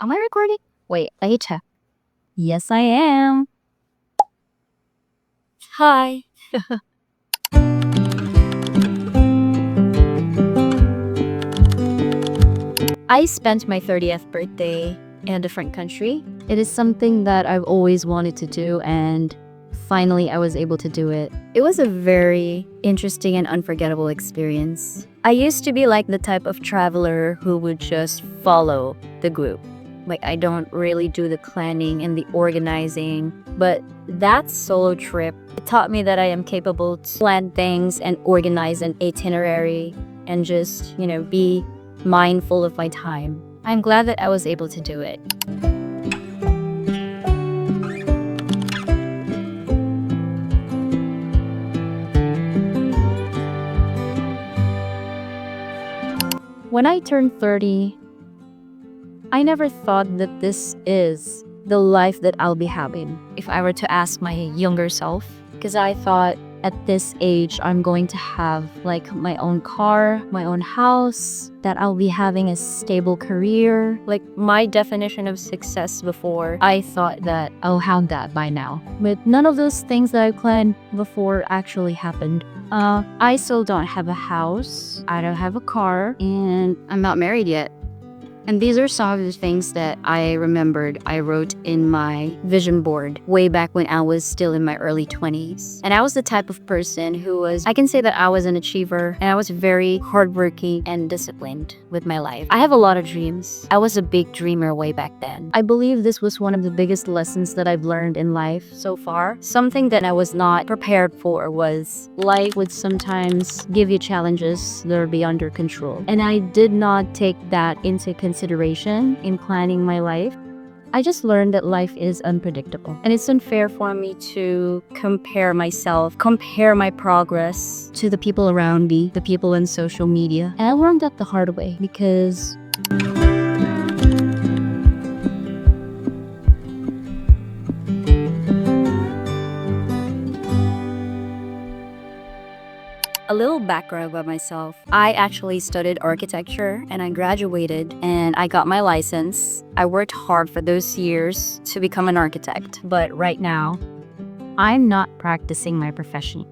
Am I recording? Wait, later. Yes, I am. Hi. I spent my 30th birthday in a different country. It is something that I've always wanted to do, and finally I was able to do it. It was a very interesting and unforgettable experience. I used to be like the type of traveler who would just follow the group. Like, I don't really do the planning and the organizing, but that solo trip, it taught me that I am capable to plan things and organize an itinerary and just, be mindful of my time. I'm glad that I was able to do it. When I turned 30, I never thought that this is the life that I'll be having if I were to ask my younger self. Because I thought at this age, I'm going to have like my own car, my own house, that I'll be having a stable career. Like, my definition of success before, I thought that I'll have that by now. But none of those things that I planned before actually happened. I still don't have a house, I don't have a car, and I'm not married yet. And these are some of the things that I remembered I wrote in my vision board way back when I was still in my early 20s. And I was the type of person I can say that I was an achiever, and I was very hardworking and disciplined with my life. I have a lot of dreams. I was a big dreamer way back then. I believe this was one of the biggest lessons that I've learned in life so far. Something that I was not prepared for was life would sometimes give you challenges that are beyond your control. And I did not take that into consideration in planning my life. I just learned that life is unpredictable, and it's unfair for me to compare my progress to the people around me, the people in social media. And I learned that the hard way, because a little background about myself. I actually studied architecture and I graduated and I got my license. I worked hard for those years to become an architect. But right now, I'm not practicing my profession.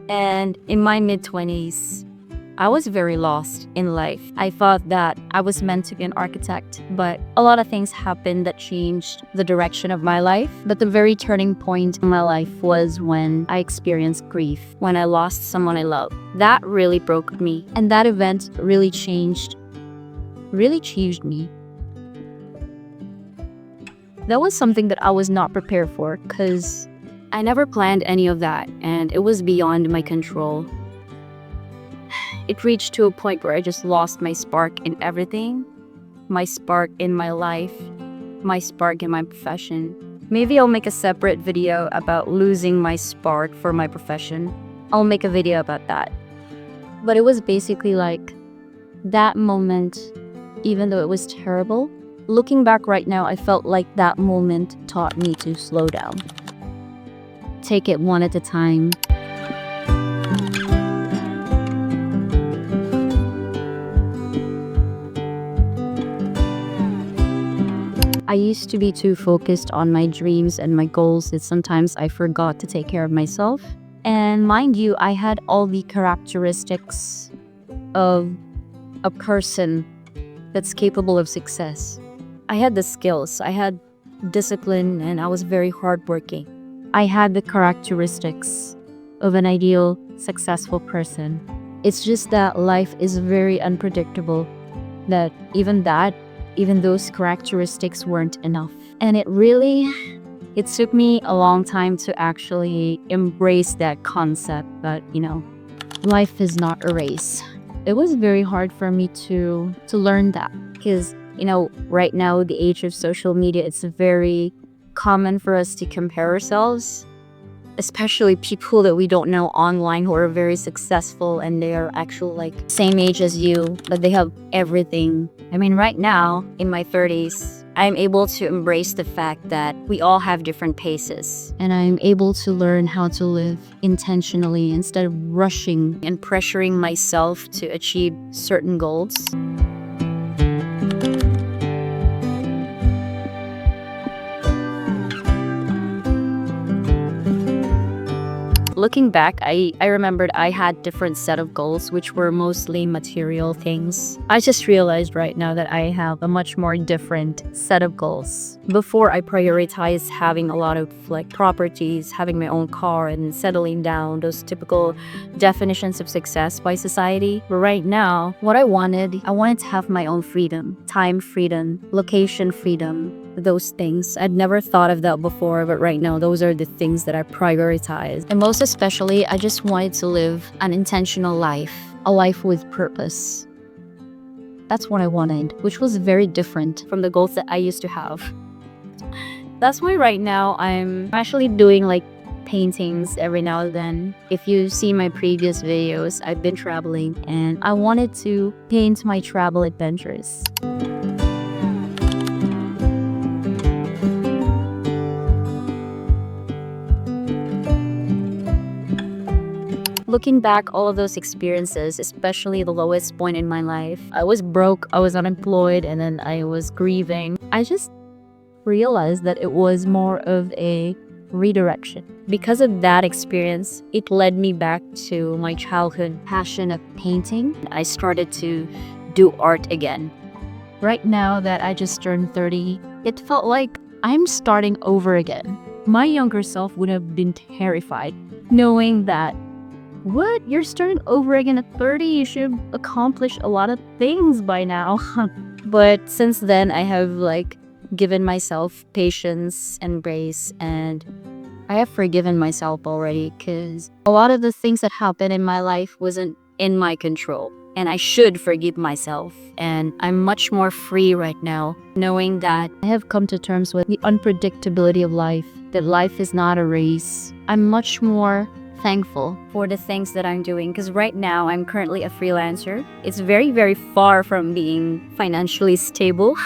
And in my mid-20s, I was very lost in life. I thought that I was meant to be an architect, but a lot of things happened that changed the direction of my life. But the very turning point in my life was when I experienced grief, when I lost someone I loved. That really broke me, and that event really changed me. That was something that I was not prepared for, because I never planned any of that, and it was beyond my control. It reached to a point where I just lost my spark in everything. My spark in my life, my spark in my profession. Maybe I'll make a separate video about losing my spark for my profession. I'll make a video about that. But it was basically like that moment, even though it was terrible, looking back right now, I felt like that moment taught me to slow down. Take it one at a time. I used to be too focused on my dreams and my goals that sometimes I forgot to take care of myself. And mind you, I had all the characteristics of a person that's capable of success. I had the skills, I had discipline, and I was very hardworking. I had the characteristics of an ideal, successful person. It's just that life is very unpredictable, that even those characteristics weren't enough. And it took me a long time to actually embrace that concept that, life is not a race. It was very hard for me to learn that, because, right now, the age of social media, it's very common for us to compare ourselves, especially people that we don't know online who are very successful and they are actually like same age as you, but they have everything. I mean, right now in my 30s, I'm able to embrace the fact that we all have different paces, and I'm able to learn how to live intentionally instead of rushing and pressuring myself to achieve certain goals. looking back, I remembered I had different set of goals, which were mostly material things. I just realized right now that I have a much more different set of goals. Before, I prioritized having a lot of like properties, having my own car, and settling down, those typical definitions of success by society. But right now, what I wanted to have my own freedom, time freedom, location freedom, those things. I'd never thought of that before, but right now, those are the things that I prioritize. And most especially, I just wanted to live an intentional life, a life with purpose. That's what I wanted, which was very different from the goals that I used to have. That's why right now I'm actually doing like paintings every now and then. If you see my previous videos, I've been traveling and I wanted to paint my travel adventures. Looking back, all of those experiences, especially the lowest point in my life, I was broke, I was unemployed, and then I was grieving. I just realized that it was more of a redirection. Because of that experience, it led me back to my childhood passion of painting. I started to do art again. Right now that I just turned 30, it felt like I'm starting over again. My younger self would have been terrified, knowing that, what? You're starting over again at 30? You should have accomplished a lot of things by now. But since then, I have like given myself patience and grace, and I have forgiven myself already because a lot of the things that happened in my life wasn't in my control. And I should forgive myself. And I'm much more free right now, knowing that I have come to terms with the unpredictability of life, that life is not a race. I'm much more thankful for the things that I'm doing because right now I'm currently a freelancer. It's very, very far from being financially stable,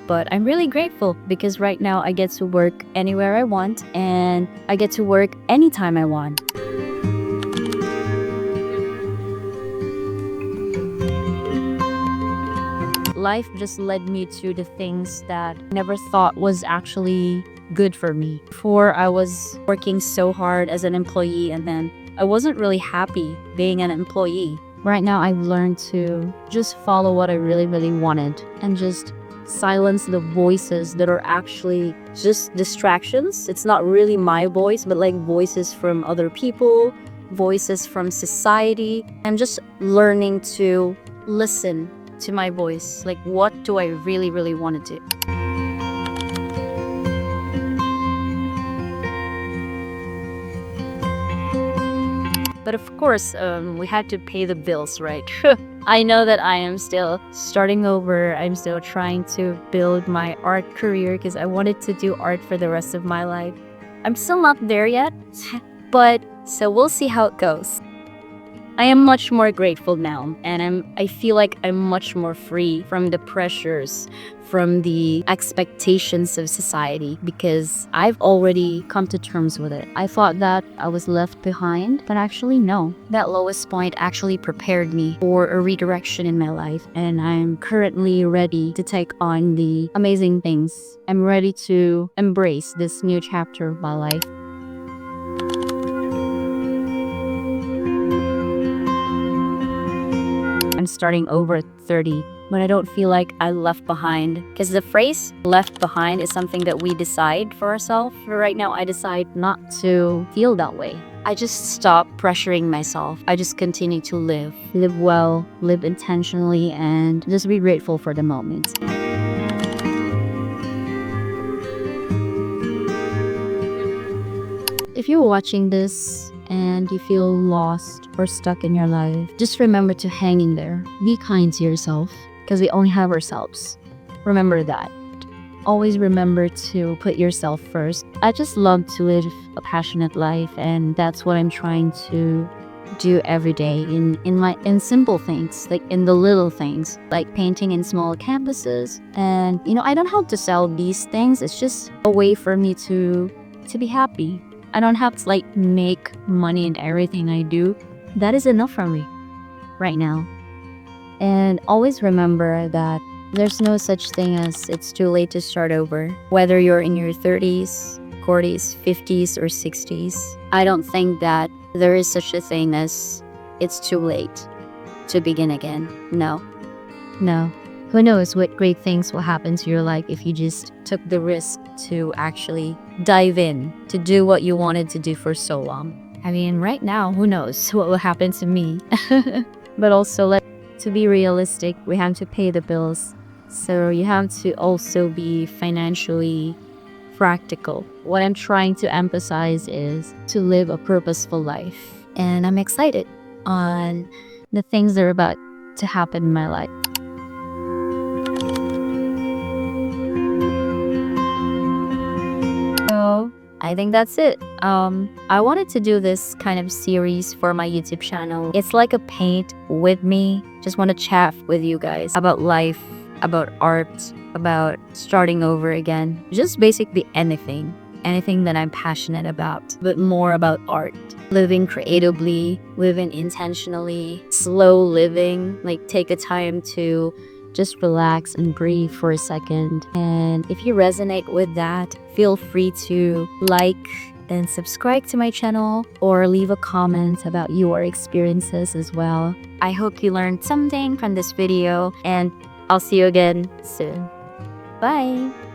but I'm really grateful because right now I get to work anywhere I want and I get to work anytime I want. Life just led me to the things that I never thought was actually good for me. Before, I was working so hard as an employee and then I wasn't really happy being an employee. Right now, I've learned to just follow what I really, really wanted and just silence the voices that are actually just distractions. It's not really my voice, but like voices from other people, voices from society. I'm just learning to listen to my voice. Like, what do I really, really want to do? But of course, we had to pay the bills, right? I know that I am still starting over. I'm still trying to build my art career because I wanted to do art for the rest of my life. I'm still not there yet, but so we'll see how it goes. I am much more grateful now, and I feel like I'm much more free from the pressures, from the expectations of society, because I've already come to terms with it. I thought that I was left behind, but actually no. That lowest point actually prepared me for a redirection in my life, and I'm currently ready to take on the amazing things. I'm ready to embrace this new chapter of my life. I'm starting over at 30, but I don't feel like I left behind. Because the phrase left behind is something that we decide for ourselves. But right now, I decide not to feel that way. I just stop pressuring myself. I just continue to live. Live well, live intentionally, and just be grateful for the moment. If you're watching this and you feel lost or stuck in your life, just remember to hang in there. Be kind to yourself because we only have ourselves. Remember that. Always remember to put yourself first. I just love to live a passionate life, and that's what I'm trying to do every day in simple things, like in the little things, like painting in small canvases. And I don't have to sell these things. It's just a way for me to be happy. I don't have to make money in everything I do. That is enough for me right now. And always remember that there's no such thing as it's too late to start over. Whether you're in your 30s, 40s, 50s, or 60s, I don't think that there is such a thing as it's too late to begin again. No. No. Who knows what great things will happen to your life if you just took the risk to actually dive in to do what you wanted to do for so long. I mean, right now, who knows what will happen to me. But also, to be realistic, we have to pay the bills. So you have to also be financially practical. What I'm trying to emphasize is to live a purposeful life. And I'm excited on the things that are about to happen in my life. So I think that's it. I wanted to do this kind of series for my YouTube channel. It's like a paint with me. Just want to chat with you guys about life, about art, about starting over again. Just basically anything that I'm passionate about, but more about art. Living creatively, living intentionally, slow living, like take a time to just relax and breathe for a second. And if you resonate with that, feel free to like and subscribe to my channel or leave a comment about your experiences as well. I hope you learned something from this video, and I'll see you again soon. Bye!